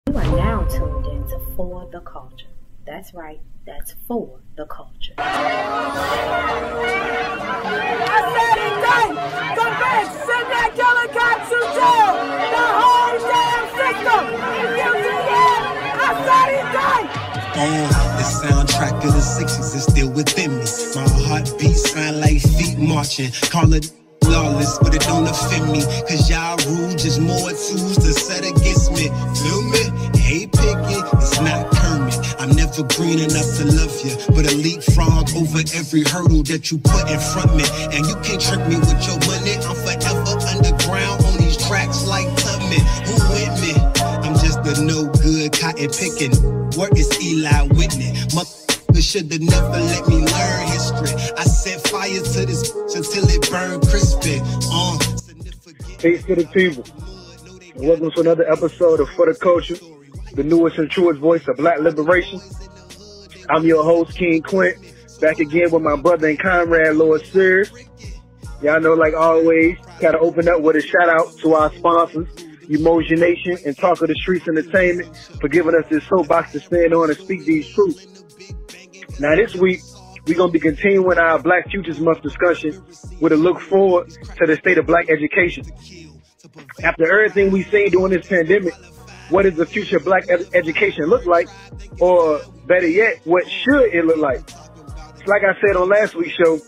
You are now tuned into For the Culture. That's right, that's For the Culture. I said it done! Come back! Send that killer cop to jail! The whole damn system! If you do that, I said it done! The soundtrack of the 60s is still within me. My heartbeat sound like feet marching. Call it lawless, but it don't offend me. Cause y'all rule just more tools to set against me. Feel me? Hey, picky, it's not Kermit. I'm never green enough to love you, but a leapfrog over every hurdle that you put in front me. And you can't trick me with your money. I'm forever underground on these tracks like Tubman. Who with me? I'm just the no good cotton picking. Where is Eli Whitney? Motherfucker should've never let me learn history. I set fire to this bitch until it burned crispy. Peace to the people. And welcome to another episode of For the Culture, the newest and truest voice of Black liberation. I'm your host, King Quent, back again with my brother and comrade, Lord Serious. Y'all know, like always, gotta open up with a shout out to our sponsors, Umoja Nation and Talk of the Streetz Entertainment, for giving us this soapbox to stand on and speak these truths. Now this week, we're going to be continuing our Black Futures Month discussion with a look forward to the state of black education. After everything we've seen during this pandemic, what does the future of black education look like? Or better yet, what should it look like? Like I said on last week's show,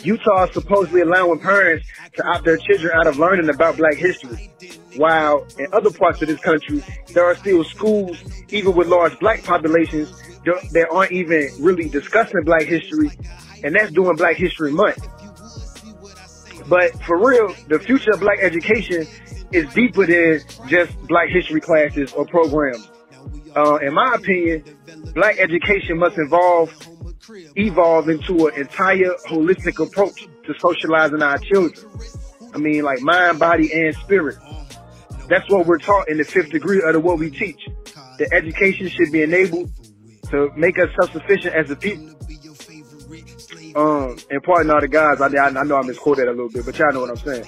Utah is supposedly allowing parents to opt their children out of learning about black history. While in other parts of this country, there are still schools, even with large black populations, that aren't even really discussing black history, and that's during Black History Month. But for real, the future of black education is deeper than just black history classes or programs. In my opinion, black education must evolve into an entire holistic approach to socializing our children. I mean, like mind, body, and spirit. That's what we're taught in the 5th degree of what we teach. The education should be enabled to make us self-sufficient as a people. And pardon all the guys, I know I misquoted that a little bit, but y'all know what I'm saying.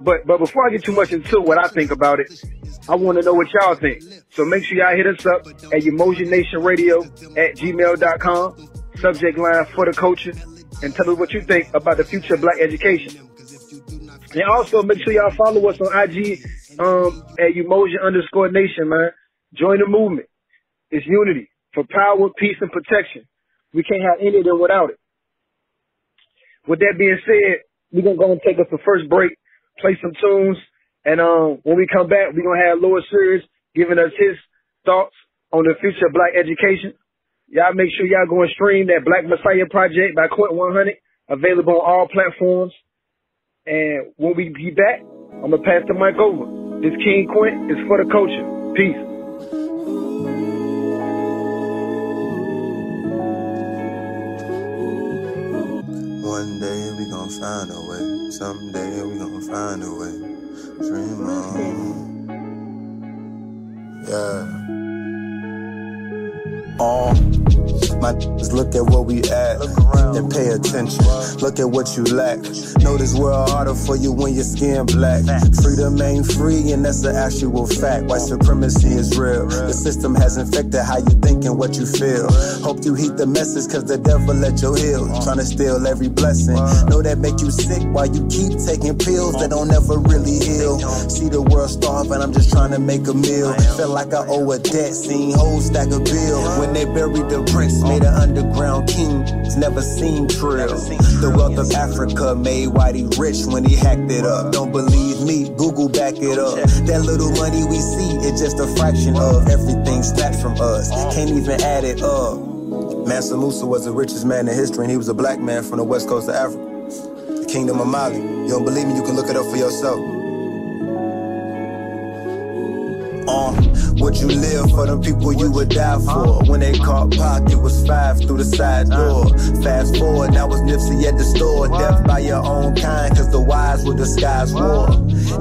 But before I get too much into what I think about it, I want to know what y'all think. So make sure y'all hit us up at umojaNationRadio@gmail.com, subject line For the Culture, and tell us what you think about the future of black education. And also make sure y'all follow us on IG at Umoja_Nation, man. Join the movement. It's unity for power, peace, and protection. We can't have any of them without it. With that being said, we're going to go and take us the first break, play some tunes, and when we come back, we're going to have Lord Serious giving us his thoughts on the future of black education. Y'all make sure y'all go and stream that Black Messiah Project by Quent 100, available on all platforms. And when we be back, I'm going to pass the mic over. This King Quent is For the Culture. Peace. One day we gon' find a way. Someday we gon' find a way. Dream on. Yeah. My look at where we at and pay attention. Look at what you lack. Know this world harder for you when your skin black. Freedom ain't free, and that's the actual fact. White supremacy is real. The system has infected how you think and what you feel. Hope you heed the message, cause the devil let you heal. Trying to steal every blessing. Know that make you sick while you keep taking pills that don't ever really heal. See the world starve and I'm just trying to make a meal. Feel like I owe a debt, seen whole stack of bills. When they buried the prince, made an underground king, it's never seen trill. The wealth of Africa made Whitey rich when he hacked it up. Don't believe me, Google back it up. That little money we see is just a fraction of everything snatched from us. Can't even add it up. Mansa Musa was the richest man in history, and he was a black man from the west coast of Africa, the kingdom of Mali. You don't believe me, you can look it up for yourself. Would you live for them people you would die for? When they caught Pac, it was 5 through the side door. Fast forward, now it's Nipsey at the store. Death by your own kind, cause the wise will disguise war.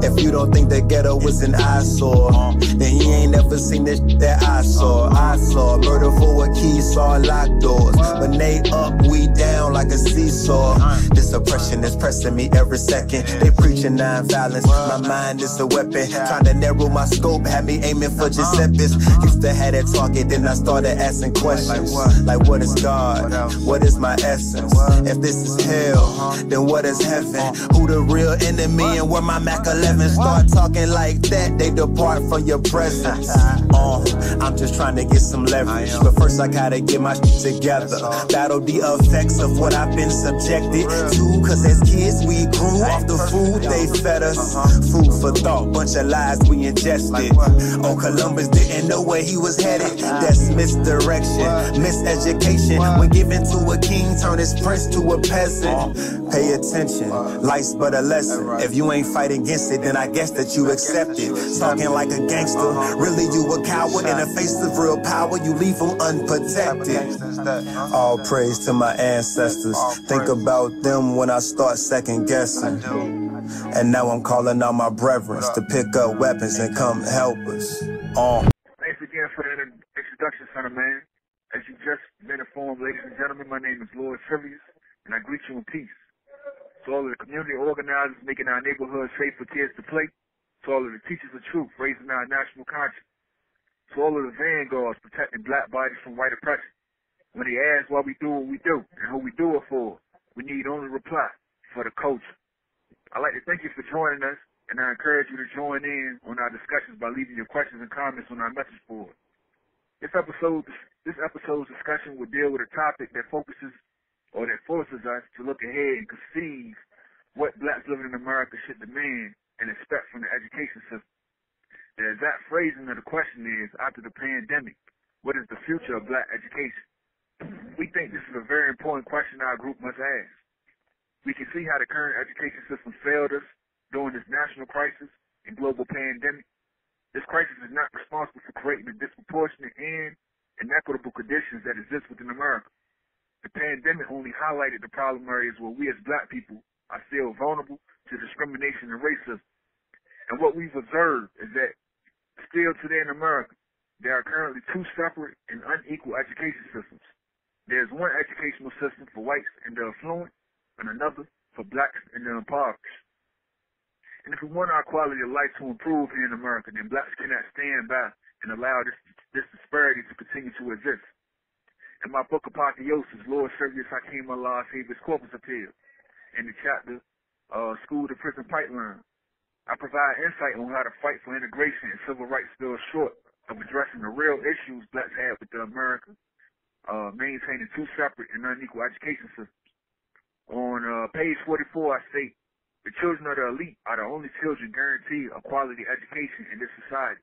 If you don't think that ghetto was an eyesore, then you ain't never seen this that I saw. seesaw. Murder for a key, saw locked doors. When they up, we down like a seesaw. This oppression is pressing me every second. They preaching non-violence, my mind is a weapon. Trying to narrow my scope, had me aiming for Giuseppe's. Used to have that target, then I started asking questions. Like what is God? What is my essence? If this is hell, then what is heaven? Who the real enemy and where my Mac 11? Start talking like that, they depart from your presence. I'm just trying to get some leverage, but first I gotta get my shit together. Battle the effects of what I've been subjected to, cause as kids we grew off the food they fed us. Food for thought, bunch of lies we ingested. Oh, Columbus didn't know where he was headed. That's misdirection, miseducation. When given to a king, turn his prince to a peasant. Pay attention, life's but a lesson. If you ain't fighting against it, then I guess that you accept it. Talking like a gangster, really you a coward. In the face of real power, you leave them unprotected. All praise to my ancestors. Think about them when I start second guessing. And now I'm calling on my brethren to pick up weapons and come help us. Thanks again for the introduction, son of man. As you just been informed, ladies and gentlemen, my name is Lord Serious, and I greet you in peace. To all of the community organizers making our neighborhoods safe for kids to play, to all of the teachers of truth raising our national conscience, to all of the vanguards protecting black bodies from white oppression. When they ask why we do what we do and who we do it for, we need only reply for the culture. I'd like to thank you for joining us, and I encourage you to join in on our discussions by leaving your questions and comments on our message board. This episode's discussion will deal with a topic that focuses or that forces us to look ahead and conceive what blacks living in America should demand and expect from the education system. The exact phrasing of the question is, after the pandemic, what is the future of black education? We think this is a very important question our group must ask. We can see how the current education system failed us during this national crisis and global pandemic. This crisis is not responsible for creating the disproportionate and inequitable conditions that exist within America. The pandemic only highlighted the problem areas where we as black people are still vulnerable to discrimination and racism. And what we've observed is that still today in America, there are currently two separate and unequal education systems. There's one educational system for whites and the affluent, and another for blacks and the impoverished. And if we want our quality of life to improve here in America, then blacks cannot stand by and allow this disparity to continue to exist. In my book, Apotheosis, Lord Serious Hakeem Allah's Habeas Corpus Appeal, in the chapter, School to Prison Pipeline, I provide insight on how to fight for integration and civil rights still short of addressing the real issues blacks have with America, maintaining two separate and unequal education systems. On page 44, I state, the children of the elite are the only children guaranteed a quality education in this society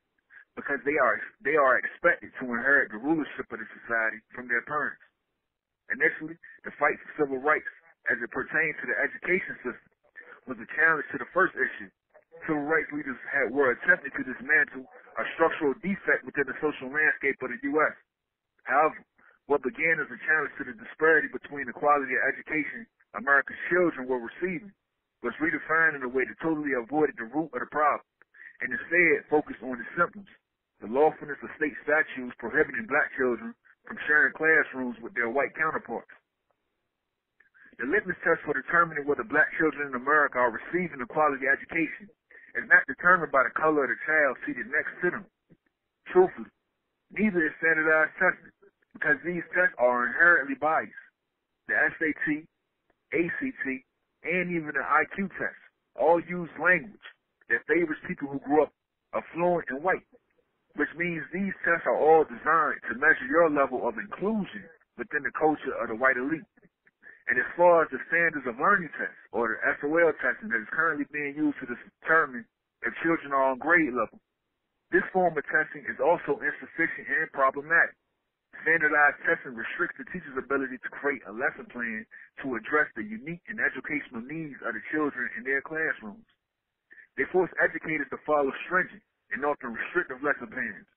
because they are expected to inherit the rulership of the society from their parents. Initially, the fight for civil rights as it pertains to the education system was a challenge to the first issue. Civil rights leaders were attempting to dismantle a structural defect within the social landscape of the U.S. However, what began as a challenge to the disparity between the quality of education America's children were receiving was redefined in a way that totally avoided the root of the problem and instead focused on the symptoms, the lawfulness of state statutes prohibiting black children from sharing classrooms with their white counterparts. The litmus test for determining whether black children in America are receiving a quality education is not determined by the color of the child seated next to them. Truthfully, neither is standardized testing because these tests are inherently biased. The SAT, ACT, and even the IQ test all use language that favors people who grew up affluent and white, which means these tests are all designed to measure your level of inclusion within the culture of the white elite. And as far as the standards of learning tests, or the SOL testing that is currently being used to determine if children are on grade level, this form of testing is also insufficient and problematic. Standardized testing restricts the teacher's ability to create a lesson plan to address the unique and educational needs of the children in their classrooms. They force educators to follow stringent and often restrictive lesson plans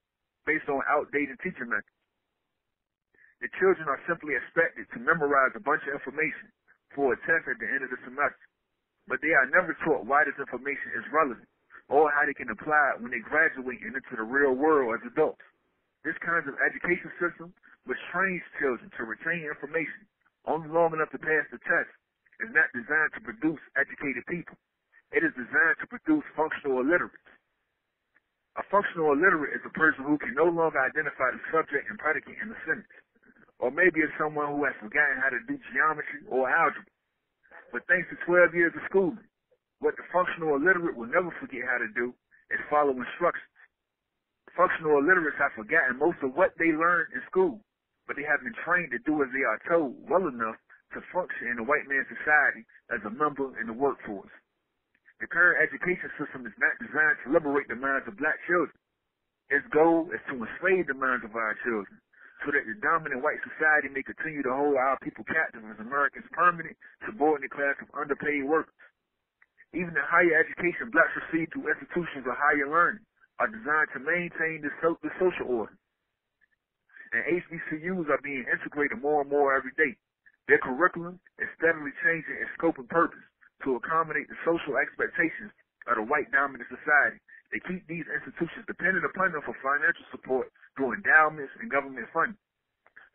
based on outdated teaching methods. The children are simply expected to memorize a bunch of information for a test at the end of the semester, but they are never taught why this information is relevant or how they can apply it when they graduate and into the real world as adults. This kind of education system, which trains children to retain information only long enough to pass the test, is not designed to produce educated people. It is designed to produce functional illiterates. A functional illiterate is a person who can no longer identify the subject and predicate in a sentence. Or maybe it's someone who has forgotten how to do geometry or algebra. But thanks to 12 years of schooling, what the functional illiterate will never forget how to do is follow instructions. Functional illiterates have forgotten most of what they learned in school, but they have been trained to do as they are told well enough to function in a white man's society as a member in the workforce. The current education system is not designed to liberate the minds of black children. Its goal is to enslave the minds of our children so that the dominant white society may continue to hold our people captive as Americans' permanent, subordinate class of underpaid workers. Even the higher education blacks receive through institutions of higher learning are designed to maintain the social order. And HBCUs are being integrated more and more every day. Their curriculum is steadily changing its scope and purpose to accommodate the social expectations of the white dominant society. They keep these institutions dependent upon them for financial support through endowments and government funding.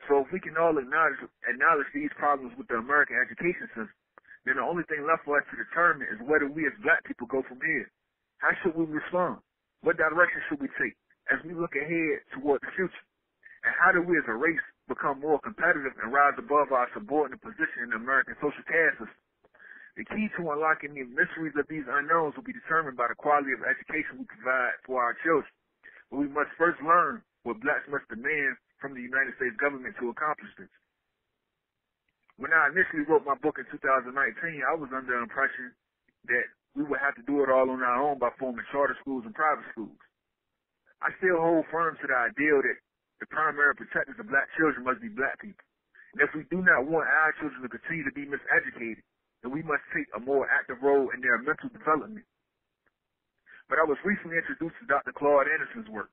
So if we can all acknowledge these problems with the American education system, then the only thing left for us to determine is whether we as black people go from here. How should we respond? What direction should we take as we look ahead toward the future? And how do we as a race become more competitive and rise above our subordinate position in the American social caste system? The key to unlocking the mysteries of these unknowns will be determined by the quality of education we provide for our children. But we must first learn what blacks must demand from the United States government to accomplish this. When I initially wrote my book in 2019, I was under the impression that we would have to do it all on our own by forming charter schools and private schools. I still hold firm to the ideal that the primary protectors of black children must be black people. And if we do not want our children to continue to be miseducated, then we must take a more active role in their mental development. But I was recently introduced to Dr. Claude Anderson's work.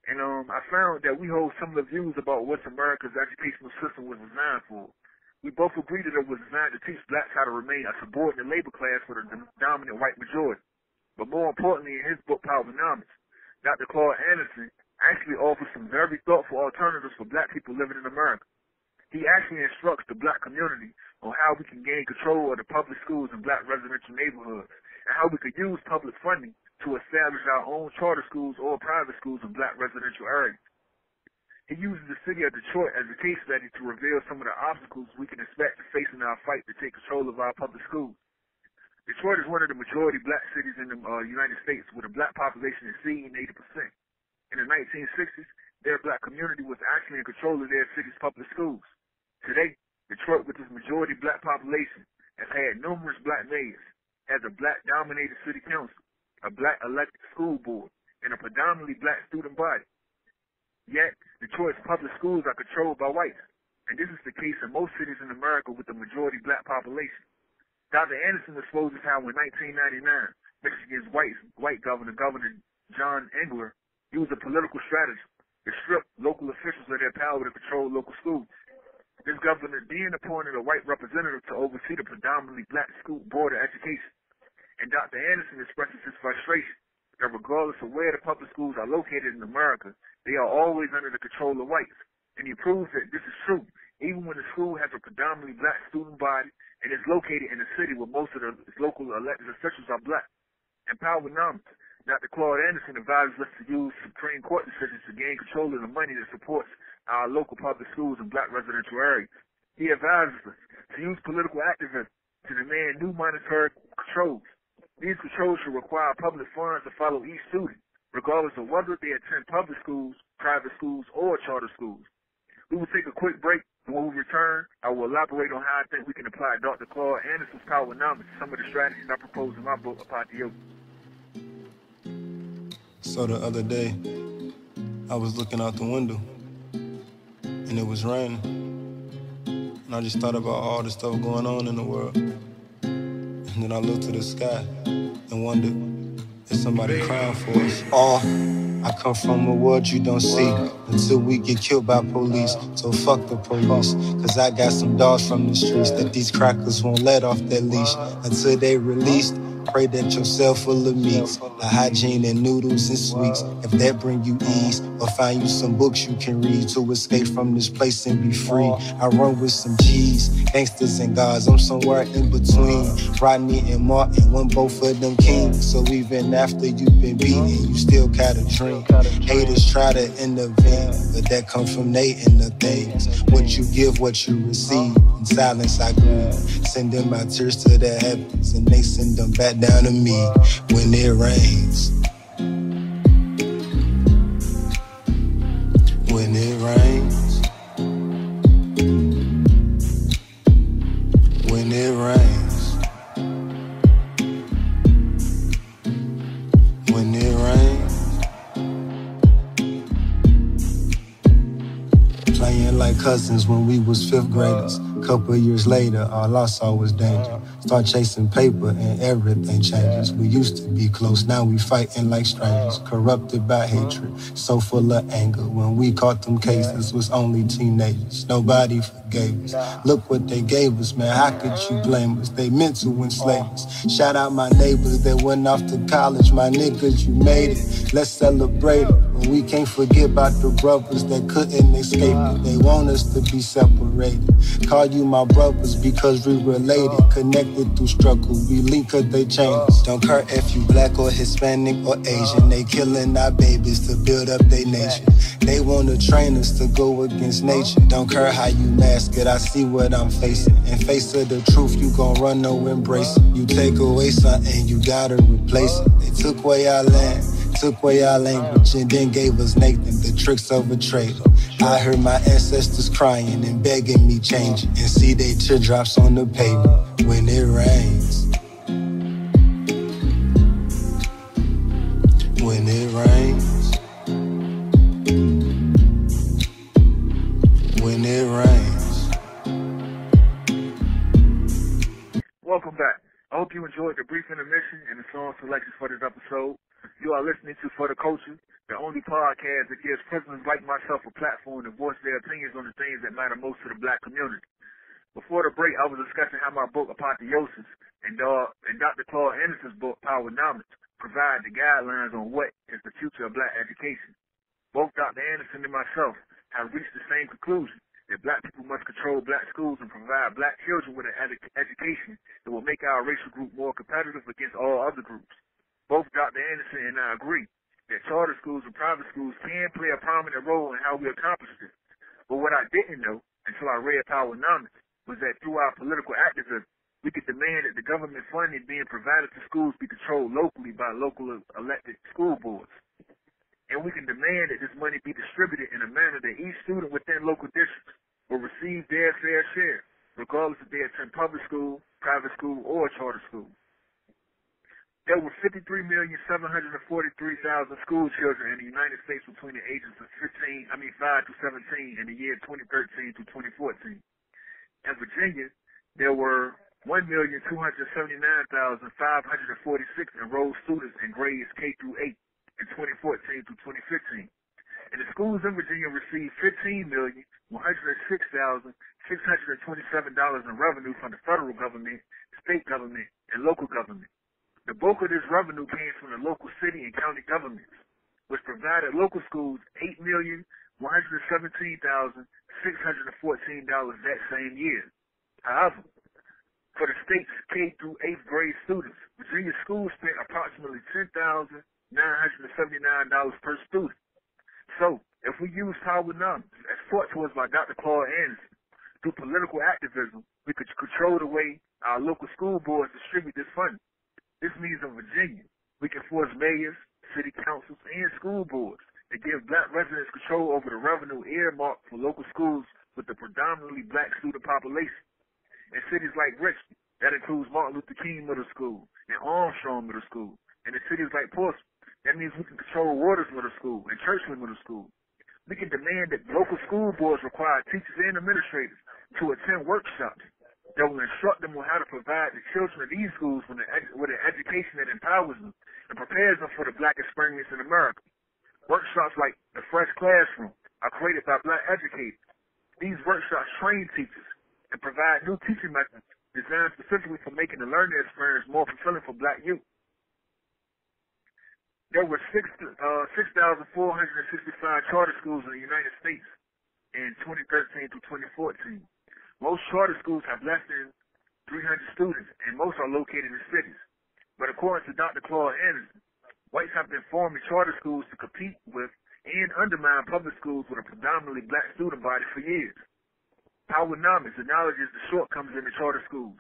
And I found that we hold similar views about what America's educational system was designed for. We both agree that it was designed to teach blacks how to remain a subordinate labor class for the dominant white majority. But more importantly, in his book, Powernomics, Dr. Claude Anderson actually offers some very thoughtful alternatives for black people living in America. He actually instructs the black community on how we can gain control of the public schools in black residential neighborhoods and how we could use public funding to establish our own charter schools or private schools in black residential areas. He uses the city of Detroit as a case study to reveal some of the obstacles we can expect to face in our fight to take control of our public schools. Detroit is one of the majority black cities in the United States with a black population exceeding 80%. In the 1960s, their black community was actually in control of their city's public schools. Today, Detroit, with its majority black population, has had numerous black mayors, has a black-dominated city council, a black-elected school board, and a predominantly black student body. Yet, Detroit's public schools are controlled by whites, and this is the case in most cities in America with a majority black population. Dr. Anderson exposes how in 1999, Michigan's white governor, Governor John Engler, used a political strategy to strip local officials of their power to control local schools. This governor then appointed a white representative to oversee the predominantly black school board of education. And Dr. Anderson expresses his frustration that regardless of where the public schools are located in America, they are always under the control of whites. And he proves that this is true, even when the school has a predominantly black student body and is located in a city where most of its local elected officials are black. In Powernomics, Dr. Claude Anderson advises us to use Supreme Court decisions to gain control of the money that supports our local public schools in black residential areas. He advises us to use political activism to demand new monetary controls. These controls should require public funds to follow each student, regardless of whether they attend public schools, private schools, or charter schools. We will take a quick break, and when we return, I will elaborate on how I think we can apply Dr. Claude Anderson's Powernomics to some of the strategies I propose in my book, Apatio. So the other day, I was looking out the window, and it was raining. And I just thought about all the stuff going on in the world. And then I looked to the sky and wondered, is somebody crying for us? I come from a world you don't see until we get killed by police. So fuck the police, cause I got some dogs from the streets that these crackers won't let off their leash until they released. Pray that your cell full of meats, a hygiene and noodles and sweets. If that bring you ease, or find you some books you can read to escape from this place and be free. I run with some G's, gangsters and gods, I'm somewhere in between. Rodney and Martin, when both of them kings. So even after you've been beaten, you still got a dream. Haters try to intervene, but that comes from they inner things. What you give, what you receive. In silence I grieve, sending my tears to the heavens, and they send them back down to me when it rains. When it rains. When it rains. When it rains. Playing like cousins when we was 5th graders. Couple years later, all I saw was danger. Start chasing paper and everything changes. We used to be close, now we fighting like strangers. Corrupted by hatred, so full of anger. When we caught them cases, was only teenagers. Nobody forgave us. Look what they gave us, man, how could you blame us? They meant to enslave us. Shout out my neighbors that went off to college. My niggas, you made it, let's celebrate it. But we can't forget about the brothers that couldn't escape it. They want us to be separated. Call you my brothers because we related, connected through struggle. We link cause they change us. Don't care if you black or Hispanic or Asian. They killing our babies to build up their nation. They wanna train us to go against nature. Don't care how you mask it, I see what I'm facing. In face of the truth, you gon' run or embrace it. You take away something, you gotta replace it. They took away our land, took away our language, and then gave us Nathan, the tricks of a traitor. I heard my ancestors crying and begging me change it, and see they teardrops on the pavement when it rains. When it rains. When it rains. Welcome back. I hope you enjoyed the brief intermission and the song selections for this episode. You are listening to For the Culture, the only podcast that gives prisoners like myself a platform to voice their opinions on the things that matter most to the black community. Before the break, I was discussing how my book, Apotheosis, and Dr. Claude Anderson's book, Powernomics, provide the guidelines on what is the future of black education. Both Dr. Anderson and myself have reached the same conclusion, that black people must control black schools and provide black children with an education that will make our racial group more competitive against all other groups. Both Dr. Anderson and I agree that charter schools and private schools can play a prominent role in how we accomplish this. But what I didn't know until I read Powernomics was that through our political activism, we could demand that the government funding being provided to schools be controlled locally by local elected school boards. And we can demand that this money be distributed in a manner that each student within local districts will receive their fair share, regardless if they attend public school, private school, or charter school. There were 53,743,000 school children in the United States between the ages of 5 to 17 in the year 2013 to 2014. In Virginia, there were 1,279,546 enrolled students in grades K through 8 in 2014 to 2015. And the schools in Virginia received $15,106,627 in revenue from the federal government, state government, and local government. The bulk of this revenue came from the local city and county governments, which provided local schools $8,117,614 that same year. However, for the state's K through 8th grade students, Virginia schools spent approximately $10,979 per student. So, if we use Powernomics as taught to us by Dr. Claude Anderson, through political activism, we could control the way our local school boards distribute this funding. This means in Virginia, we can force mayors, city councils, and school boards to give black residents control over the revenue earmarked for local schools with a predominantly black student population. In cities like Richmond, that includes Martin Luther King Middle School and Armstrong Middle School. And in cities like Portsmouth, that means we can control Waters Middle School and Churchland Middle School. We can demand that local school boards require teachers and administrators to attend workshops that will instruct them on how to provide the children of these schools with an education that empowers them and prepares them for the black experience in America. Workshops like the Fresh Classroom are created by black educators. These workshops train teachers and provide new teaching methods designed specifically for making the learning experience more fulfilling for black youth. There were 6,465 charter schools in the United States in 2013 through 2014. Most charter schools have less than 300 students, and most are located in cities. But according to Dr. Claude Anderson, whites have been forming charter schools to compete with and undermine public schools with a predominantly black student body for years. Powernomics acknowledges the shortcomings in the charter schools,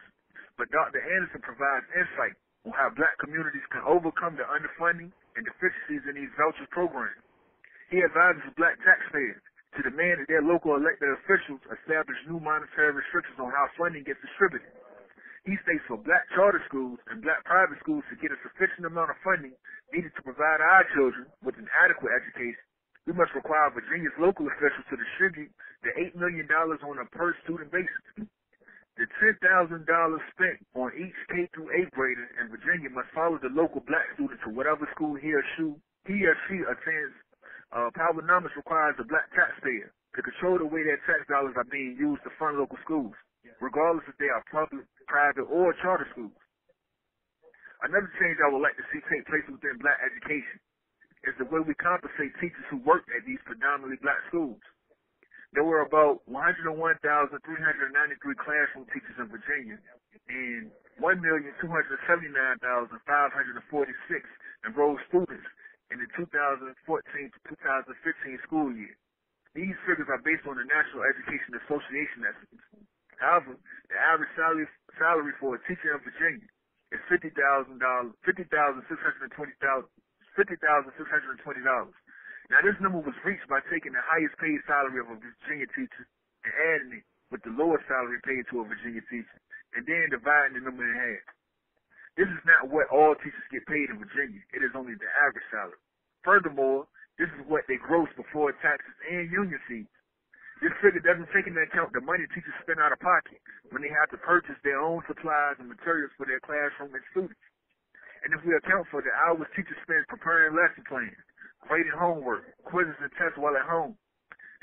but Dr. Anderson provides insight on how black communities can overcome the underfunding and deficiencies in these voucher programs. He advises black taxpayers to demand that their local elected officials establish new monetary restrictions on how funding gets distributed. He states for black charter schools and black private schools to get a sufficient amount of funding needed to provide our children with an adequate education, we must require Virginia's local officials to distribute the $8 million on a per-student basis. The $10,000 spent on each K through 8th grader in Virginia must follow the local black student to whatever school he or she attends. Powernomics requires the black taxpayer to control the way their tax dollars are being used to fund local schools, regardless if they are public, private, or charter schools. Another change I would like to see take place within black education is the way we compensate teachers who work at these predominantly black schools. There were about 101,393 classroom teachers in Virginia and 1,279,546 enrolled students in the 2014 to 2015 school year. These figures are based on the National Education Association estimates. However, the average salary for a teacher in Virginia is $50,620. Now, this number was reached by taking the highest paid salary of a Virginia teacher and adding it with the lowest salary paid to a Virginia teacher, and then dividing the number in half. This is not what all teachers get paid in Virginia. It is only the average salary. Furthermore, this is what they gross before taxes and union fees. This figure doesn't take into account the money teachers spend out of pocket when they have to purchase their own supplies and materials for their classroom and students. And if we account for the hours teachers spend preparing lesson plans, grading homework, quizzes, and tests while at home,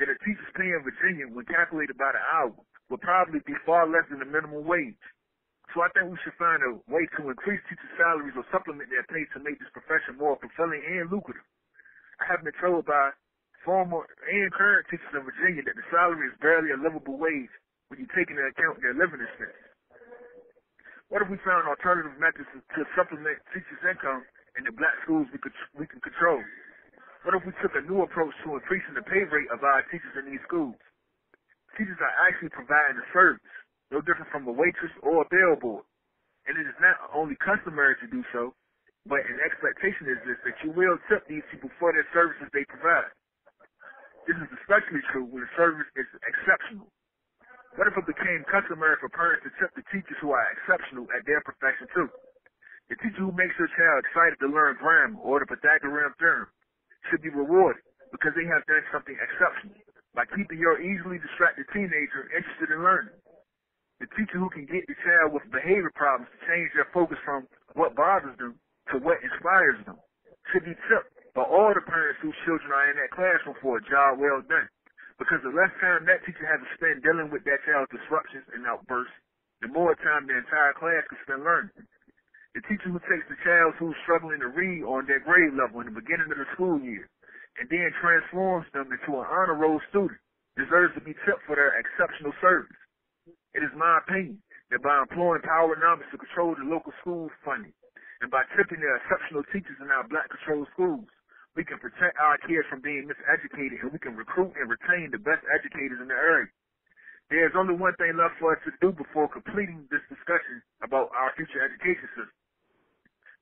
then a teacher's pay in Virginia, when calculated by the hour, would probably be far less than the minimum wage. So I think we should find a way to increase teachers' salaries or supplement their pay to make this profession more fulfilling and lucrative. I have been told by former and current teachers in Virginia that the salary is barely a livable wage when you take into account their living expenses. What if we found alternative methods to supplement teachers' income in the black schools we can control? What if we took a new approach to increasing the pay rate of our teachers in these schools? Teachers are actually providing a service, no different from a waitress or a bellboy. And it is not only customary to do so, but an expectation is this, that you will tip these people for their services they provide. This is especially true when the service is exceptional. What if it became customary for parents to tip the teachers who are exceptional at their profession too? The teacher who makes your child excited to learn grammar or the Pythagorean theorem should be rewarded because they have done something exceptional by keeping your easily distracted teenager interested in learning. The teacher who can get the child with behavior problems to change their focus from what bothers them to what inspires them should be tipped by all the parents whose children are in that classroom for a job well done. Because the less time that teacher has to spend dealing with that child's disruptions and outbursts, the more time the entire class can spend learning. The teacher who takes the child who's struggling to read on their grade level in the beginning of the school year and then transforms them into an honor roll student deserves to be tipped for their exceptional service. It is my opinion that by employing Powernomics to control the local school funding and by tipping the exceptional teachers in our black-controlled schools, we can protect our kids from being miseducated, and we can recruit and retain the best educators in the area. There is only one thing left for us to do before completing this discussion about our future education system.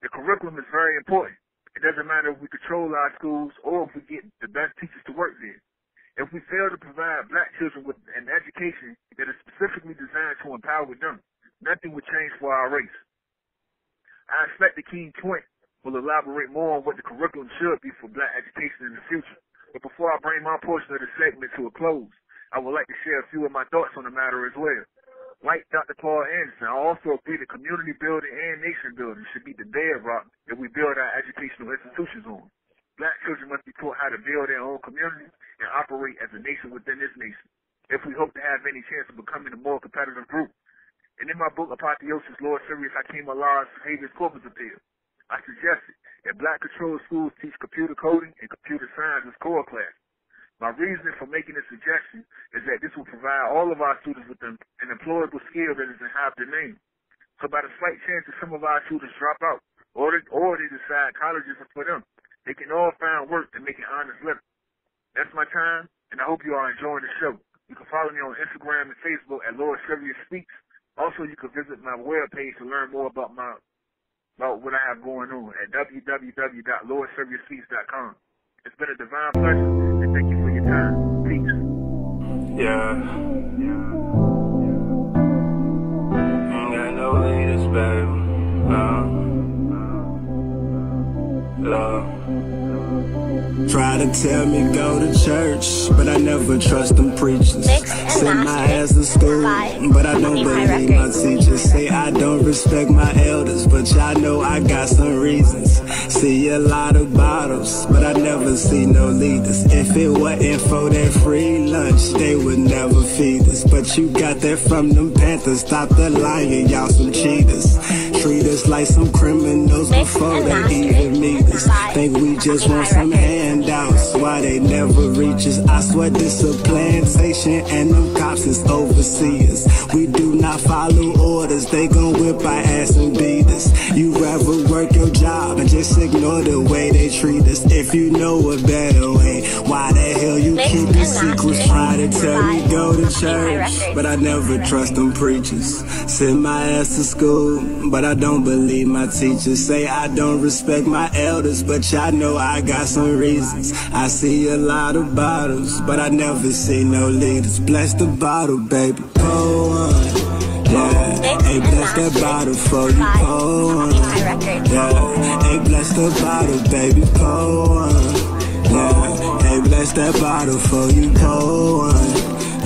The curriculum is very important. It doesn't matter if we control our schools or if we get the best teachers to work there. If we fail to provide black children with an education that is specifically designed to empower them, nothing will change for our race. I expect the King Quent will elaborate more on what the curriculum should be for black education in the future. But before I bring my portion of the segment to a close, I would like to share a few of my thoughts on the matter as well. Like Dr. Claude Anderson, I also agree that community building and nation building should be the bedrock that we build our educational institutions on. Black children must be taught how to build their own communities and operate as a nation within this nation. If we hope to have any chance of becoming a more competitive group, And in my book, Apotheosis, Lord Serious, I came alive habeas corpus appeal. I suggested that black-controlled schools teach computer coding and computer science as core class. My reasoning for making this suggestion is that this will provide all of our students with an employable skill that is in high demand. So by the slight chance that some of our students drop out or they decide college isn't for them, they can all find work and make an honest living. That's my time, and I hope you are enjoying the show. You can follow me on Instagram and Facebook at Lord Serious Speaks. Also, you can visit my webpage to learn more about what I have going on at www.LordSeriousSpeaks.com. It's been a divine pleasure, and thank you for your time. Peace. Yeah. Ain't got no leaders, baby. Love. Try to tell me go to church, but I never trust them preachers. Send my ass to school, but I don't believe my teachers. Say I don't respect my elders, but y'all know I got some reasons. See a lot of bottles, but I never see no leaders. If it wasn't for that free lunch, they would never feed us. But you got that from them Panthers. Stop the lying, y'all some cheaters. Treat us like some criminals before they even meet us. Think we just want some handouts, why they never reach us. I swear this a plantation and them cops is overseers. We do not follow orders, they gon' whip our ass and beat us. You rather work your job and just ignore the way they treat us. If you know a better way, why the hell you keep the secrets? Try to tell me go to church, but I never trust them preachers. Send my ass to school, but I don't believe my teachers. Say I don't respect my elders, but y'all know I got some reasons. I see a lot of bottles, but I never see no leaders. Bless the bottle, baby. Pour one. Yeah, hey, bless that bottle for you. Pour one. Yeah, hey, bless the bottle, baby. Pour one. Yeah, hey, bless that bottle for you. Pour one.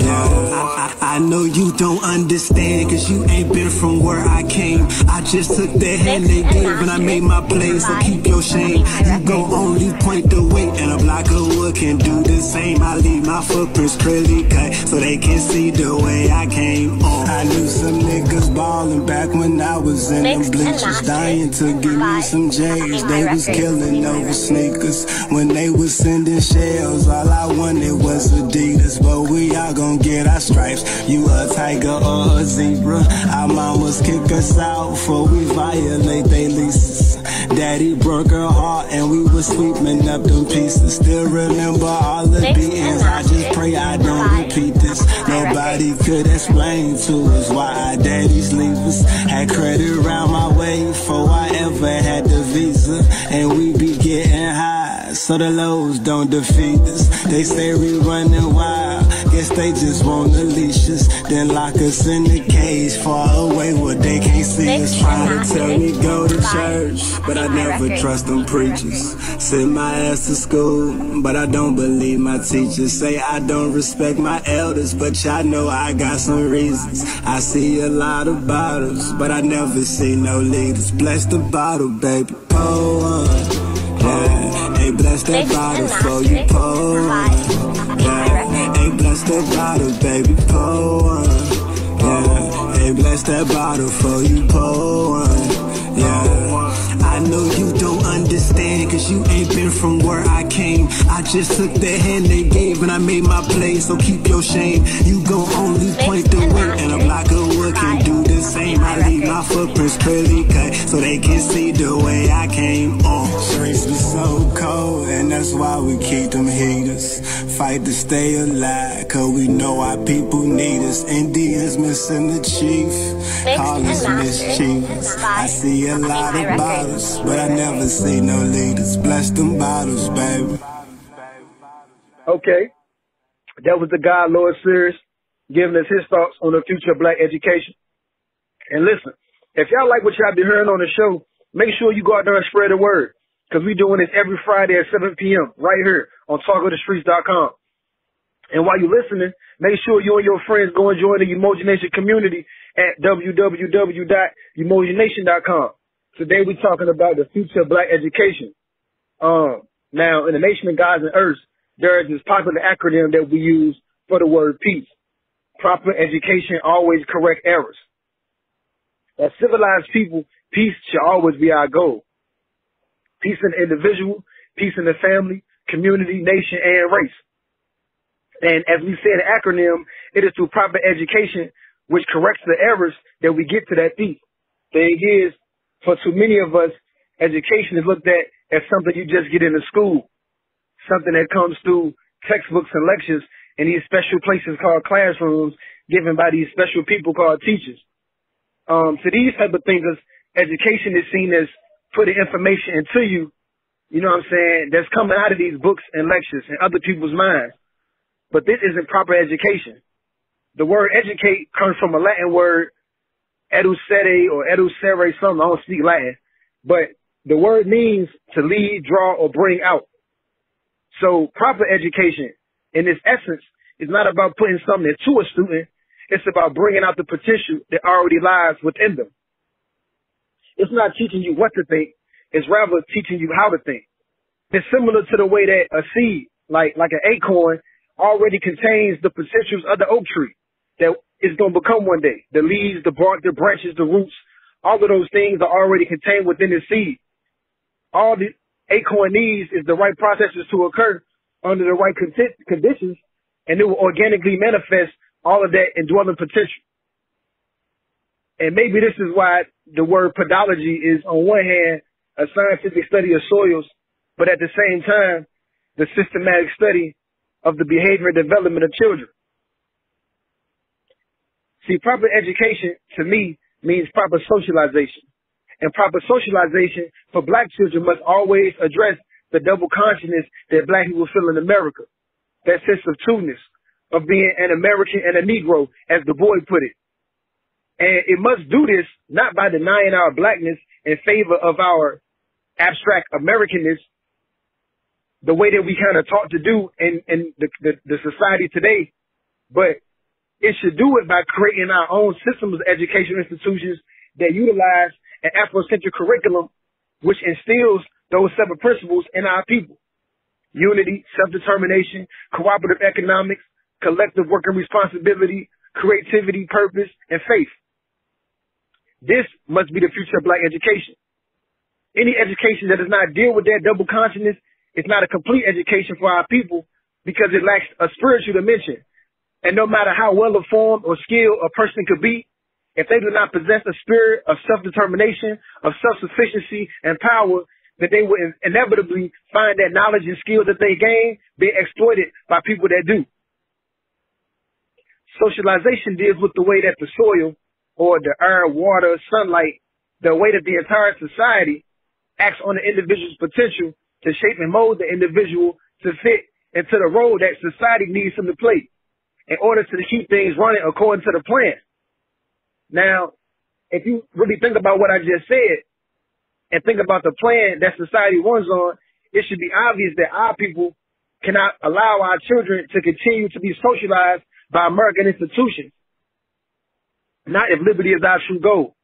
Yeah, I know you don't understand, cause you ain't been from where I came. I just took the hand they gave and I made my play, so keep your shame. You gon' only point the way, and a block of wood can do the same. I leave my footprints clearly cut, so they can see the way I came on. I knew some niggas ballin' back when I was in them bleachers, dying to give me some J's. They was killing over sneakers. When they was sending shells, all I wanted was Adidas. But we all gon' get our stripes. You a tiger or a zebra? Our mamas kick us out before we violate they leases. Daddy broke her heart and we was sweeping up them pieces. Still remember all the beatings. I just pray I don't repeat this. Nobody could explain to us why our daddies leave us. Had credit around my way before I ever had the visa. And we be getting high, so the lows don't defeat us. They say we running wild, guess they just wanna leash us, then lock us in the cage far away where they can't see us. Try to tell me go to church, but I never trust them preachers. Send my ass to school, but I don't believe my teachers. Say I don't respect my elders, but y'all know I got some reasons. I see a lot of bottles, but I never see no leaders. Bless the bottle, baby. Pour one. Yeah, hey, bless that bottle for you. Pour one. Yeah, hey, bless that bottle, baby. Pour one. Yeah, hey, bless that bottle for you. Pour one. Yeah, I know you don't understand, cause you ain't been from where I came. I just took the hand they gave and I made my play, so keep your shame. You gon' only point the way, and a block of wood can do the same. I leave my footprints clearly cut, so they can see the way I came on. Streets be so cold, and that's why we keep them heaters. Fight to stay alive, cause we know our people need us. Indians missing the chief, call us mischievous. I see a lot of bottles, but I never see no leaders. Bless them bottles, baby. Okay, that was the guy, Lord Serious, giving us his thoughts on the future of black education. And listen, if y'all like what y'all been hearing on the show, make sure you go out there and spread the word, because we doing this every Friday at 7 p.m. right here on TalkOfTheStreets.com. And while you're listening, make sure you and your friends go and join the Umoja Nation community at www.umojanation.com. Today we're talking about the future of black education. Now, in the nation of gods and earths, there is this popular acronym that we use for the word peace. Proper education always correct errors. As civilized people, peace should always be our goal. Peace in the individual, peace in the family, community, nation, and race. And as we say in the acronym, it is through proper education which corrects the errors that we get to that peace. Thing is, for too many of us, education is looked at as something you just get into school, something that comes through textbooks and lectures in these special places called classrooms given by these special people called teachers. So these type of things, education is seen as putting information into you, you know what I'm saying, that's coming out of these books and lectures and other people's minds. But this isn't proper education. The word educate comes from a Latin word, educere or educere something. I don't speak Latin. But the word means to lead, draw, or bring out. So proper education, in its essence, is not about putting something into a student. It's about bringing out the potential that already lies within them. It's not teaching you what to think. It's rather teaching you how to think. It's similar to the way that a seed, like an acorn, already contains the potentials of the oak tree that is going to become one day. The leaves, the bark, the branches, the roots, all of those things are already contained within the seed. All the acorn needs is the right processes to occur under the right conditions, and it will organically manifest all of that indwelling potential. And maybe this is why the word pedology is, on one hand, a scientific study of soils, but at the same time, the systematic study of the behavior and development of children. See, proper education, to me, means proper socialization. And proper socialization for black children must always address the double consciousness that black people feel in America. That sense of two-ness, of being an American and a Negro, as Du Bois put it. And it must do this not by denying our blackness in favor of our abstract Americanness, the way that we kind of taught to do in the society today, but it should do it by creating our own systems of educational institutions that utilize an Afrocentric curriculum which instills those seven principles in our people: unity, self-determination, cooperative economics, collective work and responsibility, creativity, purpose, and faith. This must be the future of black education. Any education that does not deal with that double consciousness is not a complete education for our people because it lacks a spiritual dimension. And no matter how well informed or skilled a person could be, if they do not possess a spirit of self-determination, of self-sufficiency and power, that they will inevitably find that knowledge and skill that they gain being exploited by people that do. Socialization deals with the way that the soil, or the air, water, sunlight, the way that the entire society acts on the individual's potential to shape and mold the individual to fit into the role that society needs him to play in order to keep things running according to the plan. Now, if you really think about what I just said and think about the plan that society runs on, it should be obvious that our people cannot allow our children to continue to be socialized by American institutions. Not if liberty is our true goal.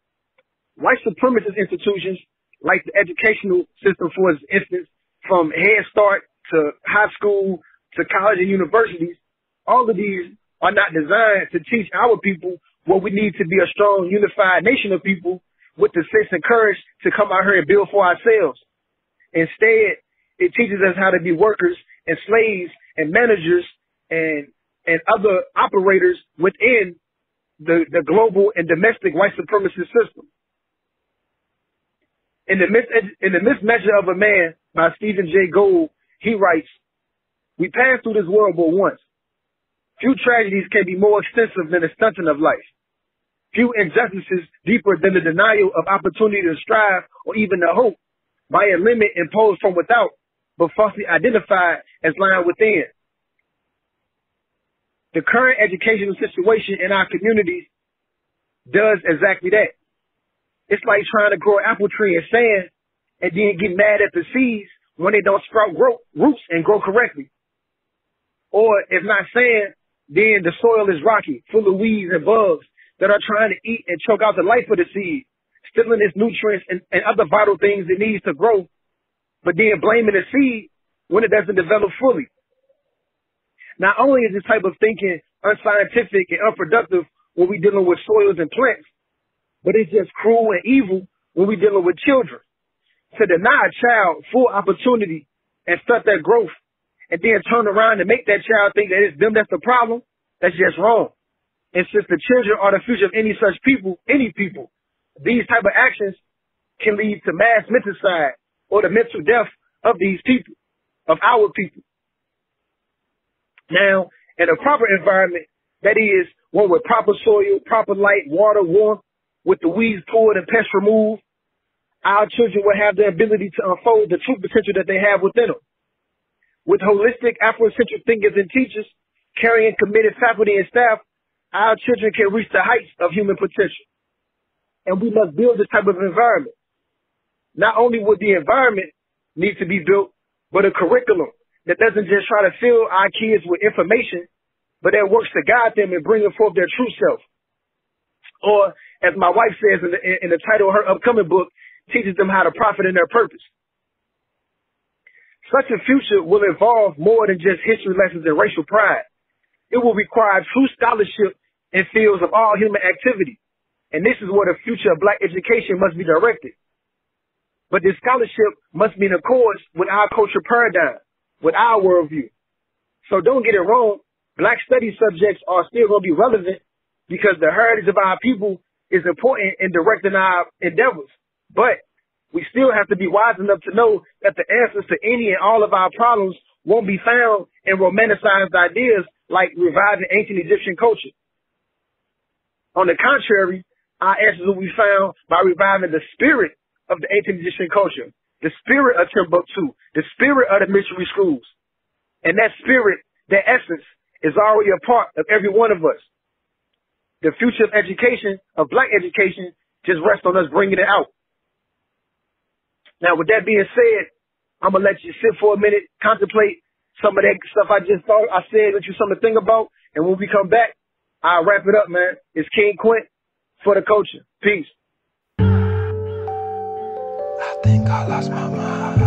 White supremacist institutions, like the educational system, for instance, from Head Start to high school to college and universities, all of these are not designed to teach our people what we need to be a strong, unified nation of people with the sense and courage to come out here and build for ourselves. Instead, it teaches us how to be workers and slaves and managers and other operators within the global and domestic white supremacist system. In the Mismeasure of a Man by Stephen Jay Gould, he writes, "We pass through this world but once. Few tragedies can be more extensive than the stunting of life. Few injustices deeper than the denial of opportunity to strive or even the hope by a limit imposed from without, but falsely identified as lying within. The current educational situation in our communities does exactly that. It's like trying to grow an apple tree in sand and then get mad at the seeds when they don't sprout roots and grow correctly. Or if not sand, then the soil is rocky, full of weeds and bugs that are trying to eat and choke out the life of the seed, stealing its nutrients and other vital things it needs to grow, but then blaming the seed when it doesn't develop fully. Not only is this type of thinking unscientific and unproductive when we're dealing with soils and plants, but it's just cruel and evil when we're dealing with children. To deny a child full opportunity and stunt their growth and then turn around and make that child think that it's them that's the problem, that's just wrong. And since the children are the future of any such people, these type of actions can lead to mass menticide or the mental death of these people, of our people. Now, in a proper environment, that is one with proper soil, proper light, water, warmth, with the weeds pulled and pests removed, our children will have the ability to unfold the true potential that they have within them. With holistic Afrocentric thinkers and teachers carrying committed faculty and staff, our children can reach the heights of human potential. And we must build this type of environment. Not only would the environment need to be built, but a curriculum that doesn't just try to fill our kids with information, but that works to guide them and bring them forth their true self. Or, as my wife says in the title of her upcoming book, teaches them how to profit in their purpose. Such a future will involve more than just history lessons and racial pride. It will require true scholarship in fields of all human activity. And this is where the future of black education must be directed. But this scholarship must be in accordance with our culture paradigm, with our worldview. So don't get it wrong, black study subjects are still going to be relevant because the heritage of our people is important in directing our endeavors. But we still have to be wise enough to know that the answers to any and all of our problems won't be found in romanticized ideas like reviving ancient Egyptian culture. On the contrary, our answers will be found by reviving the spirit of the ancient Egyptian culture, the spirit of Timbuktu, the spirit of the mystery schools. And that spirit, that essence, is already a part of every one of us. The future of education, of black education, just rests on us bringing it out. Now, with that being said, I'm going to let you sit for a minute, contemplate some of that stuff I just thought I said that you something to think about. And when we come back, I'll wrap it up, man. It's King Quent for the culture. Peace. I think I lost my mind.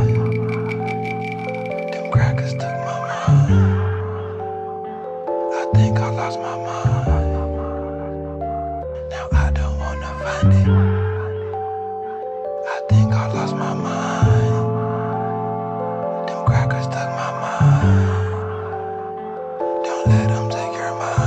Them crackers took my mind. I think I lost my mind. Now I don't wanna find it. I think I lost my mind. Them crackers took my mind. Don't let them take your mind.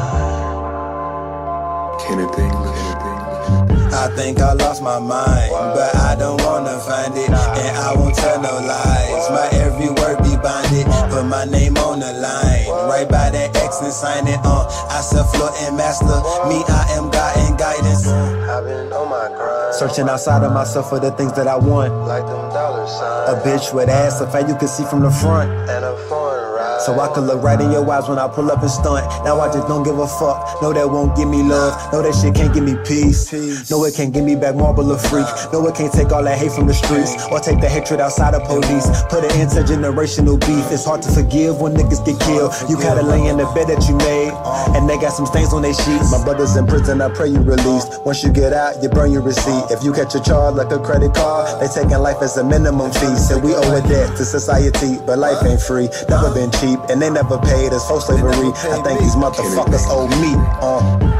I think I lost my mind, but I don't wanna find it, and I won't tell no lies. My every word be bonded, put my name on the line, right by that X and sign it on. I self-floor and master, me I am God and guidance. I've been on my grind, searching outside of myself for the things that I want, like them dollar signs. A bitch with ass, a fat you can see from the front, and a foreign ride, so I could look right in your eyes when I pull up and stunt. Now I just don't give a fuck. No, that won't give me love. No, that shit can't give me peace. No, it can't give me back marble or freak. No, it can't take all that hate from the streets or take the hatred outside of police. Put an end to generational beef. It's hard to forgive when niggas get killed. You gotta lay in the bed that you made, and they got some stains on their sheets. My brother's in prison, I pray you released. Once you get out, you burn your receipt. If you catch a charge like a credit card, they taking life as a minimum fee. So we owe a debt to society, but life ain't free. Never been cheap, and they never paid us for slavery. I think these motherfuckers owe me.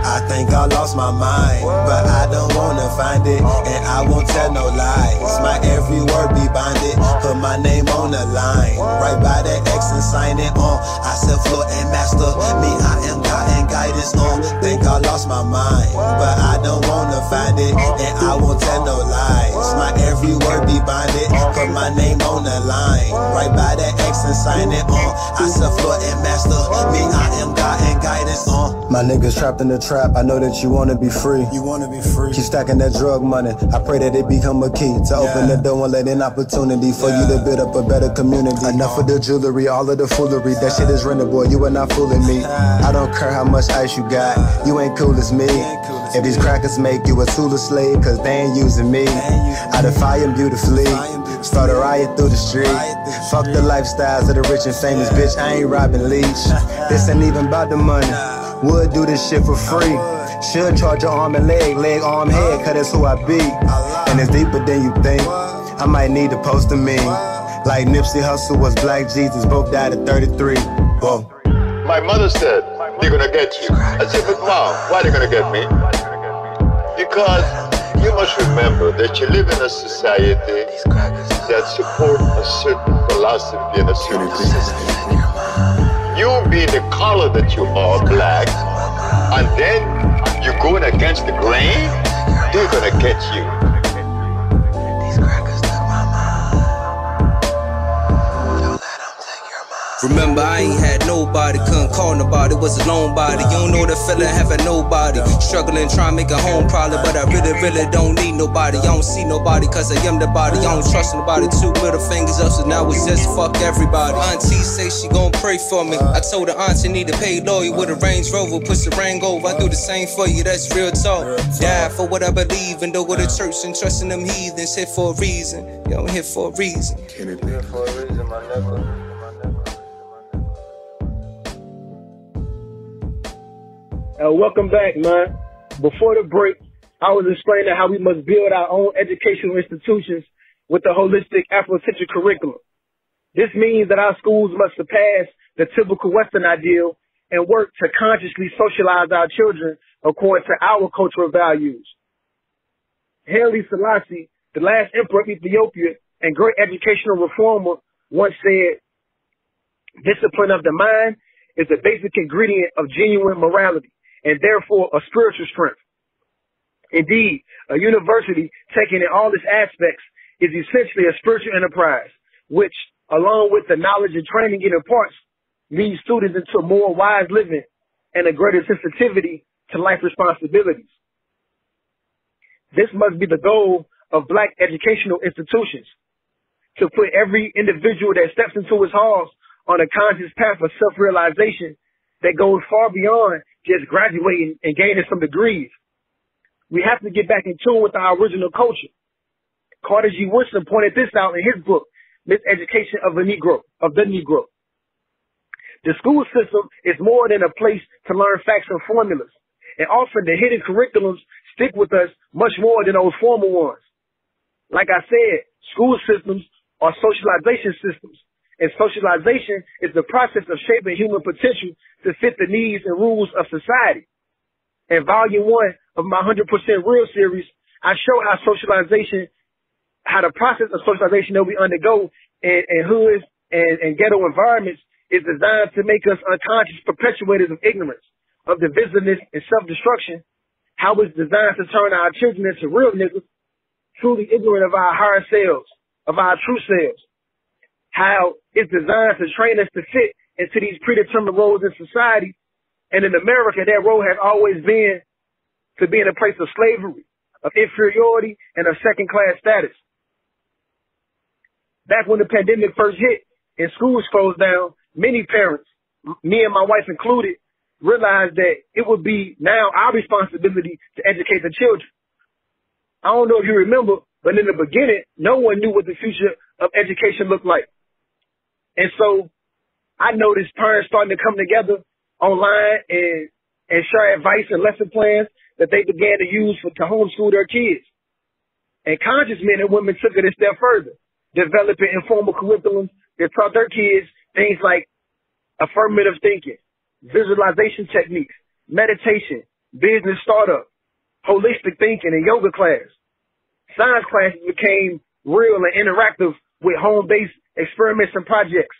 I think I lost my mind, but I don't wanna find it, and I won't tell no lies. My every word be bonded, put my name on the line, right by that X and sign it on. I self-floor and master, me I am God and guidance on. Think I lost my mind, but I don't wanna find it, and I won't tell no lies. My every word be bonded, put my name on the line, right by that X and sign it on. I self-floor and master, me I am God and guidance on. My niggas trapped in the trap, I know that you wanna be free. You wanna be free. Keep stacking that drug money, I pray that it become a key to open the door and let in opportunity for you to build up a better community. Enough of the jewelry, all of the foolery, that shit is rented, boy, you are not fooling me. I don't care how much ice you got, you ain't cool as me. If these crackers make you a tool of slave, cause they ain't using me, I defy them beautifully. Start a riot through the street. Fuck the lifestyles of the rich and famous, bitch, I ain't robbing leech. This ain't even about the money, would do this shit for free. Should charge your arm and leg, arm, head, cause that's who I be. And it's deeper than you think, I might need to post a meme. Like Nipsey Hussle was Black Jesus, both died at 33. Whoa. My mother said, they're gonna get you. I said, but mom, why are they gonna get me? Because You must remember that you live in a society that supports a certain philosophy and a certain system. You being the color that you are, black, and then you're going against the grain, they're gonna get you. Remember, I ain't had nobody, couldn't call nobody, was a lone body. You don't know the feeling having nobody. Struggling, trying to make a home probably, but I really don't need nobody. I don't see nobody, cause I am the body. I don't trust nobody, 2 middle fingers up, so now it's just fuck everybody. Auntie say she gon' pray for me. I told her auntie need to pay lawyer with a Range Rover, push the ring over. I do the same for you, that's real talk. Die for what I believe in, though with the church and trusting them heathens. Hit for a reason, yo, hit for a reason. Hit for a reason, my nigga. Welcome back, man. Before the break, I was explaining how we must build our own educational institutions with a holistic Afrocentric curriculum. This means that our schools must surpass the typical Western ideal and work to consciously socialize our children according to our cultural values. Haile Selassie, the last emperor of Ethiopia and great educational reformer, once said, "Discipline of the mind is a basic ingredient of genuine morality, and therefore a spiritual strength. Indeed, a university, taking in all its aspects, is essentially a spiritual enterprise, which, along with the knowledge and training it imparts, leads students into a more wise living and a greater sensitivity to life responsibilities. This must be the goal of Black educational institutions, to put every individual that steps into its halls on a conscious path of self-realization that goes far beyond just graduating and gaining some degrees. We have to get back in tune with our original culture. Carter G. Woodson pointed this out in his book, Miseducation of the Negro. The school system is more than a place to learn facts and formulas, and often the hidden curriculums stick with us much more than those formal ones. Like I said, school systems are socialization systems. And socialization is the process of shaping human potential to fit the needs and rules of society. In volume 1 of my 100% Real series, I show how the process of socialization that we undergo in hoods and ghetto environments is designed to make us unconscious perpetuators of ignorance, of divisiveness and self-destruction, how it's designed to turn our children into real niggas, truly ignorant of our higher selves, of our true selves. How it's designed to train us to fit into these predetermined roles in society. And in America, that role has always been to be in a place of slavery, of inferiority, and of second-class status. Back when the pandemic first hit and schools closed down, many parents, me and my wife included, realized that it would be now our responsibility to educate the children. I don't know if you remember, but in the beginning, no one knew what the future of education looked like. And so I noticed parents starting to come together online and share advice and lesson plans that they began to use to homeschool their kids. And conscious men and women took it a step further, developing informal curriculums that taught their kids things like affirmative thinking, visualization techniques, meditation, business startup, holistic thinking, and yoga class. Science classes became real and interactive with home-based experiments and projects,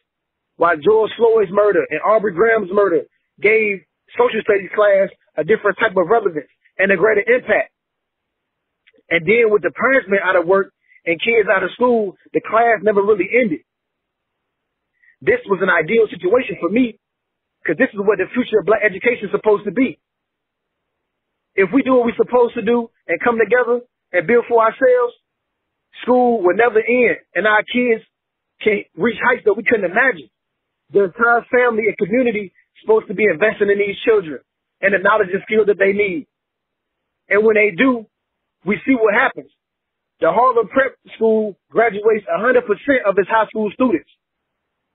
while George Floyd's murder and Aubrey Graham's murder gave social studies class a different type of relevance and a greater impact. And then with the parents being out of work and kids out of school, the class never really ended. This was an ideal situation for me, because this is what the future of Black education is supposed to be. If we do what we're supposed to do and come together and build for ourselves, school will never end, and our kids can reach heights that we couldn't imagine. The entire family and community is supposed to be investing in these children and the knowledge and skill that they need. And when they do, we see what happens. The Harlem Prep School graduates 100% of its high school students,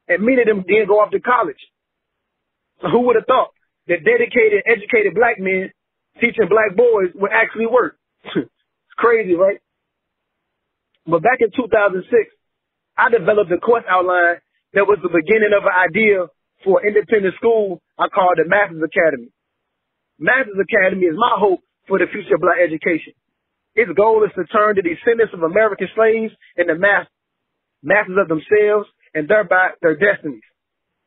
and many of them then go off to college. So who would have thought that dedicated, educated Black men teaching Black boys would actually work? It's crazy, right? But back in 2006, I developed a course outline that was the beginning of an idea for an independent school I called the Masters Academy. Masters Academy is my hope for the future of Black education. Its goal is to turn the descendants of American slaves into masters of themselves and thereby their destinies.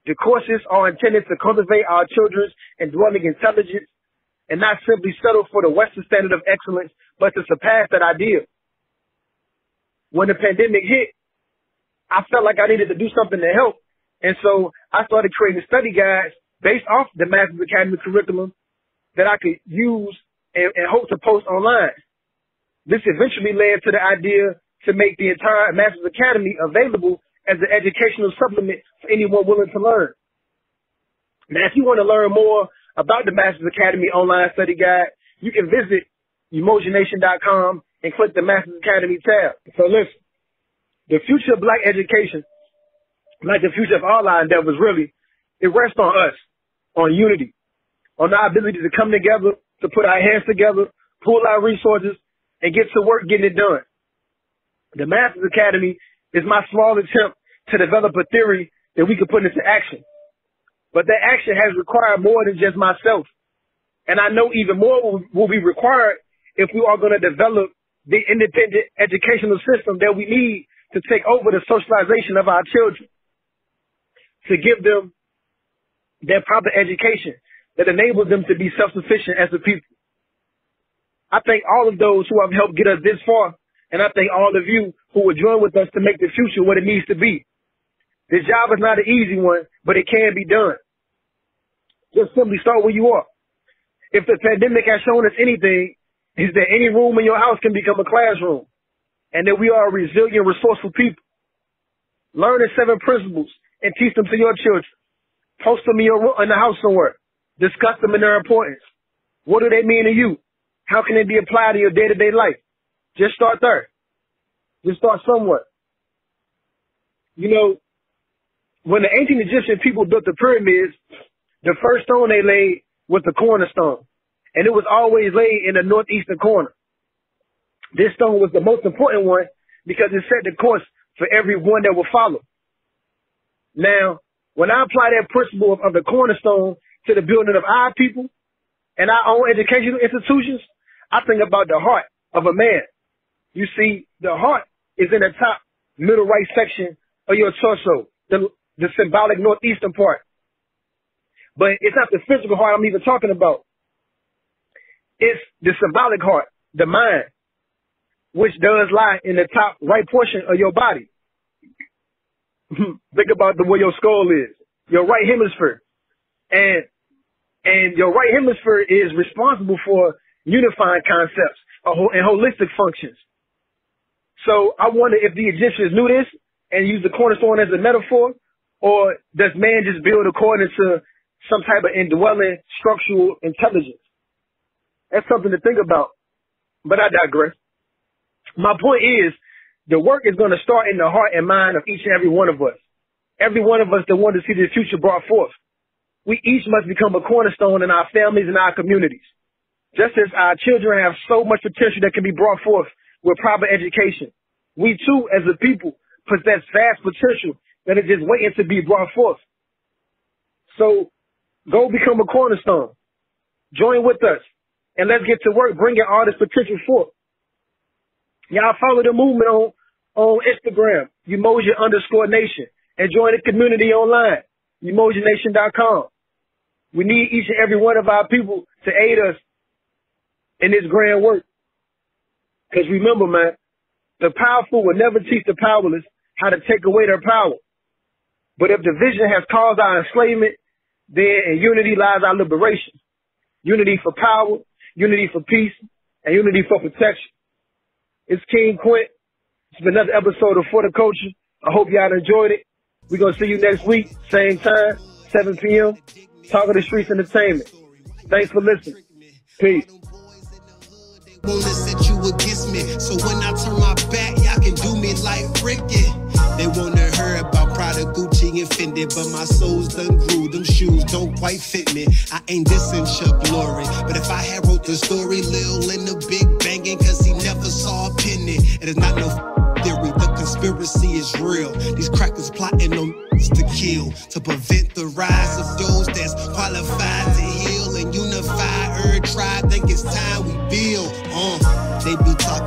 The courses are intended to cultivate our children's indwelling intelligence and not simply settle for the Western standard of excellence, but to surpass that ideal. When the pandemic hit, I felt like I needed to do something to help. And so I started creating study guides based off the Masters Academy curriculum that I could use and hope to post online. This eventually led to the idea to make the entire Masters Academy available as an educational supplement for anyone willing to learn. Now, if you want to learn more about the Masters Academy online study guide, you can visit umojanation.com and click the Masters Academy tab. So listen, the future of black education, like the future of all our endeavors really, it rests on us, on unity, on our ability to come together, to put our hands together, pool our resources, and get to work getting it done. The Masters Academy is my small attempt to develop a theory that we can put into action. But that action has required more than just myself. And I know even more will be required if we are going to develop the independent educational system that we need to take over the socialization of our children, to give them their proper education that enables them to be self-sufficient as a people. I thank all of those who have helped get us this far, and I thank all of you who will join with us to make the future what it needs to be. This job is not an easy one, but it can be done. Just simply start where you are. If the pandemic has shown us anything, is that any room in your house can become a classroom, and that we are a resilient, resourceful people. Learn the 7 principles and teach them to your children. Post them in the house somewhere. Discuss them and their importance. What do they mean to you? How can they be applied to your day-to-day life? Just start there. Just start somewhere. You know, when the ancient Egyptian people built the pyramids, the first stone they laid was the cornerstone. And it was always laid in the northeastern corner. This stone was the most important one because it set the course for everyone that will follow. Now, when I apply that principle of the cornerstone to the building of our people and our own educational institutions, I think about the heart of a man. You see, the heart is in the top middle right section of your torso, the symbolic northeastern part. But it's not the physical heart I'm even talking about. It's the symbolic heart, the mind, which does lie in the top right portion of your body. Think about the way your skull is, your right hemisphere. And your right hemisphere is responsible for unifying concepts and holistic functions. So I wonder if the Egyptians knew this and used the cornerstone as a metaphor, or does man just build according to some type of indwelling structural intelligence? That's something to think about, but I digress. My point is, the work is going to start in the heart and mind of each and every one of us. Every one of us that want to see the future brought forth. We each must become a cornerstone in our families and our communities. Just as our children have so much potential that can be brought forth with proper education, we too, as a people, possess vast potential that is just waiting to be brought forth. So go become a cornerstone. Join with us, and let's get to work bringing all this potential forth. Y'all follow the movement on Instagram, Umoja_Nation, and join the community online, umojanation.com. We need each and every one of our people to aid us in this grand work. Because remember, man, the powerful will never teach the powerless how to take away their power. But if division has caused our enslavement, then in unity lies our liberation. Unity for power, unity for peace, and unity for protection. It's King Quent. It's been another episode of For the Culture. I hope y'all enjoyed it. We're going to see you next week, same time, 7 p.m. Talking to Streetz Entertainment. Thanks for listening. Peace. Wanna set you against me, so when I turn my back, y'all can do me like Ricky. They wanna hear about Prada, Gucci, and Fendi, but my soul's done grew. Them shoes don't quite fit me. I ain't dissing Chuck Lorre, but if I had wrote the story, Lil in the big banging, cause he never saw a penny. It is not no theory, the conspiracy is real. These crackers plotting on to kill, to prevent the rise of those that's qualified to heal and unify. Every tribe think it's time we build. They be talking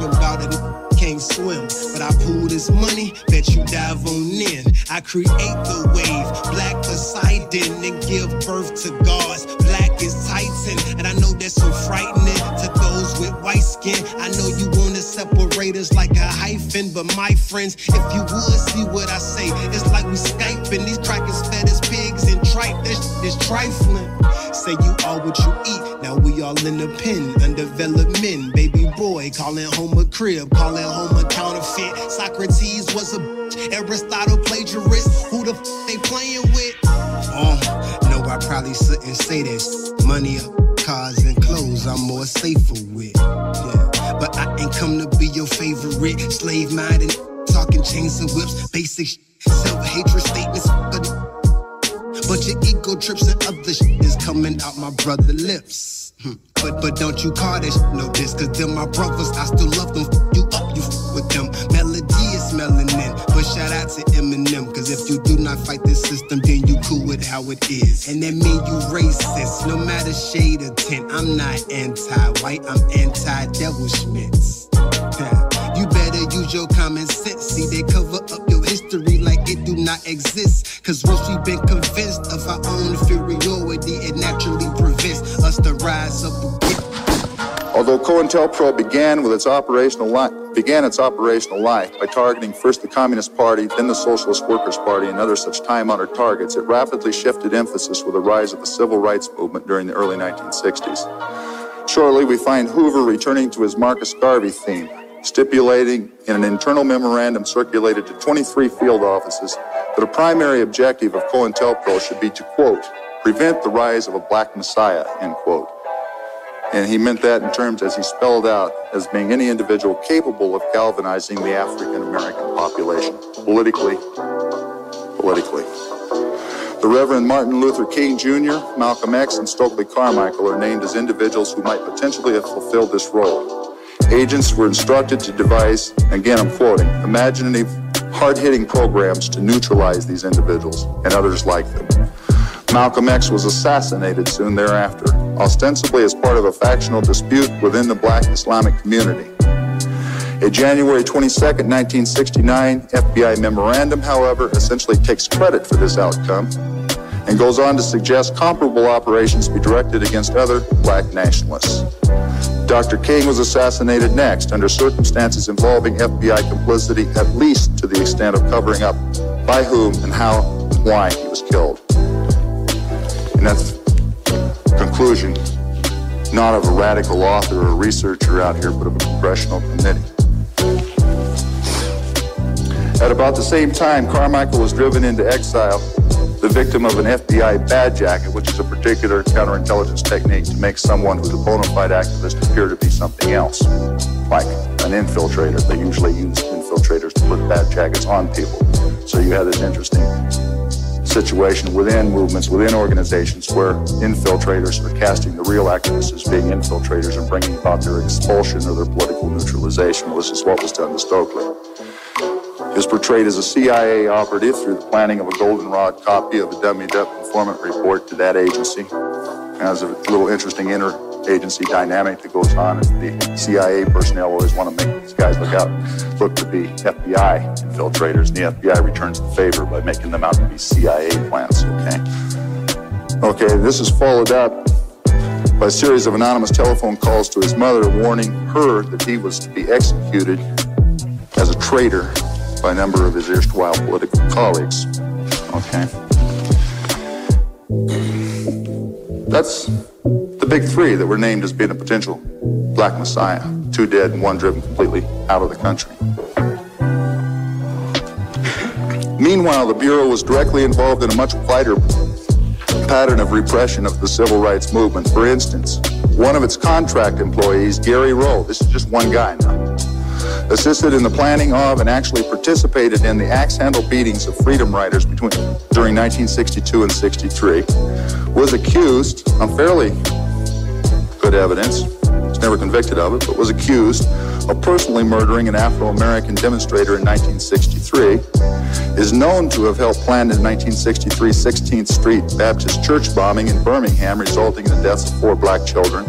create the wave, Black Poseidon, and give birth to gods. Black is Titan, and I know that's so frightening to those with white skin. I know you wanna separate us like a hyphen, but my friends, if you would see what I say, it's like we Skyping. These crackers fed as pigs and tripe, that shit is trifling. Say you are what you eat, now we all in the pen, undeveloped men, baby boy, calling home a crib, calling home a counterfeit. Socrates was a bitch, Aristotle plagiarist, who the f*** they playing with? No, I probably shouldn't say this. Money, cars, and clothes I'm more safer with, yeah. But I ain't come to be your favorite, slave-minded, talking chains and whips, basic self-hatred statements, but your ego trips and other shit is coming out my brother lips. But don't you call that shit no diss, cause them my brothers, I still love them. You up, you with them. Melody is melanin, but shout out to Eminem, cause if you do not fight this system, then you cool with how it is. And that mean you racist, no matter shade or tint. I'm not anti-white, I'm anti-devil schmitz. You better use your common sense. See, they cover up your history like it do not exist. Cause once we've been convinced of our own inferiority, it naturally prevents us to rise up again. Although COINTELPRO began its operational life by targeting first the Communist Party, then the Socialist Workers' Party, and other such time-honored targets, it rapidly shifted emphasis with the rise of the civil rights movement during the early 1960s. Shortly, we find Hoover returning to his Marcus Garvey theme, stipulating in an internal memorandum circulated to 23 field offices that a primary objective of COINTELPRO should be to, quote, prevent the rise of a black messiah, end quote. And he meant that in terms, as he spelled out, as being any individual capable of galvanizing the African-American population, politically. The Reverend Martin Luther King Jr., Malcolm X, and Stokely Carmichael are named as individuals who might potentially have fulfilled this role. Agents were instructed to devise, again I'm quoting, imaginative, hard-hitting programs to neutralize these individuals and others like them. Malcolm X was assassinated soon thereafter, ostensibly as part of a factional dispute within the black Islamic community. A January 22nd, 1969 FBI memorandum, however, essentially takes credit for this outcome and goes on to suggest comparable operations be directed against other black nationalists. Dr. King was assassinated next under circumstances involving FBI complicity, at least to the extent of covering up by whom and how and why he was killed. And that's conclusion, not of a radical author or researcher out here, but of a congressional committee. At about the same time, Carmichael was driven into exile, the victim of an FBI bad jacket, which is a particular counterintelligence technique to make someone who's a bona fide activist appear to be something else, like an infiltrator. They usually use infiltrators to put bad jackets on people. So you have this interesting situation within movements, within organizations, where infiltrators are casting the real activists as being infiltrators and bringing about their expulsion or their political neutralization. Well, this is what was done to Stokely. He was portrayed as a CIA operative through the planning of a goldenrod copy of a dummied up informant report to that agency. And there's a little interesting interagency dynamic that goes on. The CIA personnel always want to make these guys look to be FBI infiltrators, and the FBI returns the favor by making them out to be CIA plants, Okay, this is followed up by a series of anonymous telephone calls to his mother warning her that he was to be executed as a traitor by a number of his erstwhile political colleagues, That's the big three that were named as being a potential black messiah. 2 dead and 1 driven completely out of the country. Meanwhile, the Bureau was directly involved in a much wider pattern of repression of the civil rights movement. For instance, one of its contract employees, Gary Rowe, this is just one guy now, assisted in the planning of and actually participated in the axe-handle beatings of freedom riders during 1962 and 63, was accused, on fairly good evidence, was never convicted of it, but was accused of personally murdering an Afro-American demonstrator in 1963, is known to have helped plan the 1963 16th Street Baptist Church bombing in Birmingham, resulting in the deaths of 4 black children,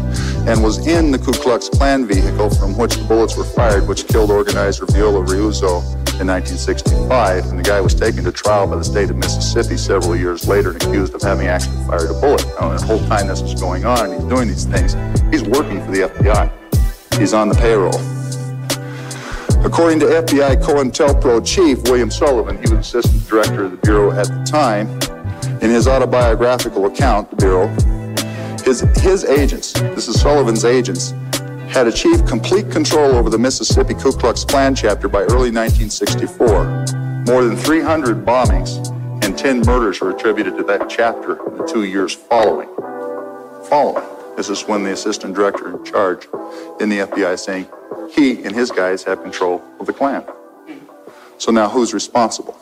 and was in the Ku Klux Klan vehicle from which the bullets were fired, which killed organizer Viola Riuzzo in 1965, and the guy was taken to trial by the state of Mississippi several years later and accused of having actually fired a bullet. Now, the whole time this is going on, he's doing these things, he's working for the FBI. He's on the payroll. According to FBI COINTELPRO chief William Sullivan, he was assistant director of the Bureau at the time, in his autobiographical account, the Bureau, his agents, this is Sullivan's agents, had achieved complete control over the Mississippi Ku Klux Klan chapter by early 1964. More than 300 bombings and 10 murders were attributed to that chapter in the 2 years following. This is when the assistant director in charge in the FBI is saying he and his guys have control of the Klan. So now who's responsible?